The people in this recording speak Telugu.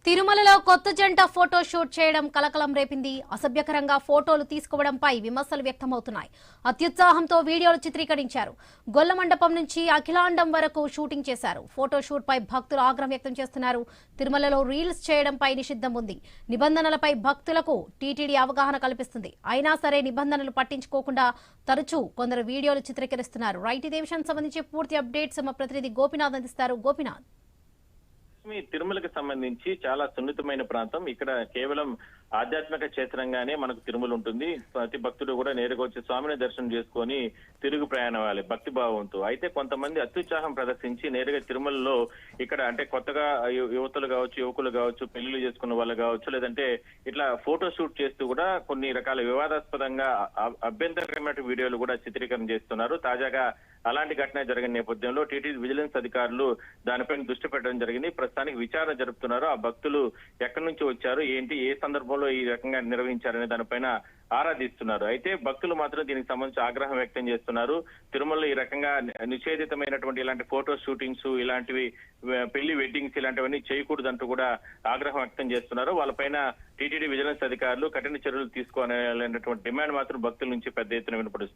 తిరుమలలో కొత్త జంట ఫోటో షూట్ చేయడం కలకలం రేపింది. అసభ్యకరంగా ఫోటోలు తీసుకోవడంపై విమర్శలు వ్యక్తమవుతున్నాయి. అత్యుత్సాహంతో వీడియోలు చిత్రీకరించారు. గొల్ల మండపం నుంచి అఖిలాండం వరకు షూటింగ్ చేశారు. ఫోటో షూట్ పై భక్తులు ఆగ్రహం వ్యక్తం చేస్తున్నారు. తిరుమలలో రీల్స్ చేయడంపై నిషిద్ధం ఉంది. నిబంధనలపై భక్తులకు టీటీడీ అవగాహన కల్పిస్తుంది. అయినా సరే నిబంధనలు పట్టించుకోకుండా తరచూ కొందరు వీడియోలు చిత్రీకరిస్తున్నారు. రైట్, ఇదే విషయానికి సంబంధించి పూర్తి అప్డేట్స్ మా ప్రతినిధి గోపినాథ్ అందిస్తారు. గోపినాథ్, తిరుమలకి సంబంధించి చాలా సున్నితమైన ప్రాంతం. ఇక్కడ కేవలం ఆధ్యాత్మిక క్షేత్రంగానే మనకు తిరుమల ఉంటుంది. ప్రతి భక్తుడు కూడా నేరుగా వచ్చి స్వామిని దర్శనం చేసుకొని తిరుగు ప్రయాణం అవ్వాలి భక్తి భావంతో. అయితే కొంతమంది అత్యుత్సాహం ప్రదర్శించి నేరుగా తిరుమలలో ఇక్కడ అంటే కొత్తగా యువతులు కావచ్చు, యువకులు కావచ్చు, పెళ్లిళ్ళు చేసుకున్న వాళ్ళు కావచ్చు, లేదంటే ఇట్లా ఫోటో షూట్ చేస్తూ కూడా కొన్ని రకాల వివాదాస్పదంగా అభ్యంతరకరమైన వీడియోలు కూడా చిత్రీకరణ చేస్తున్నారు. తాజాగా అలాంటి ఘటన జరిగిన నేపథ్యంలో టీటీడీ విజిలెన్స్ అధికారులు దానిపైన దృష్టి పెట్టడం జరిగింది. ప్రస్తుతానికి విచారణ జరుపుతున్నారు. ఆ భక్తులు ఎక్కడి నుంచి వచ్చారు, ఏంటి, ఏ సందర్భంలో ఈ రకంగా నిర్వహించారనే దానిపైన ఆరాధిస్తున్నారు. అయితే భక్తులు మాత్రం దీనికి సంబంధించి ఆగ్రహం వ్యక్తం చేస్తున్నారు. తిరుమలలో ఈ రకంగా నిషేధితమైనటువంటి ఇలాంటి ఫోటో షూటింగ్స్, ఇలాంటివి పెళ్లి వెడ్డింగ్స్ ఇలాంటివన్నీ చేయకూడదంటూ కూడా ఆగ్రహం వ్యక్తం చేస్తున్నారు. వాళ్ళపైన టీటీడీ విజిలెన్స్ అధికారులు కఠిన చర్యలు తీసుకోవాలనేటువంటి డిమాండ్ మాత్రం భక్తుల నుంచి పెద్ద ఎత్తున వినపడుతుంది.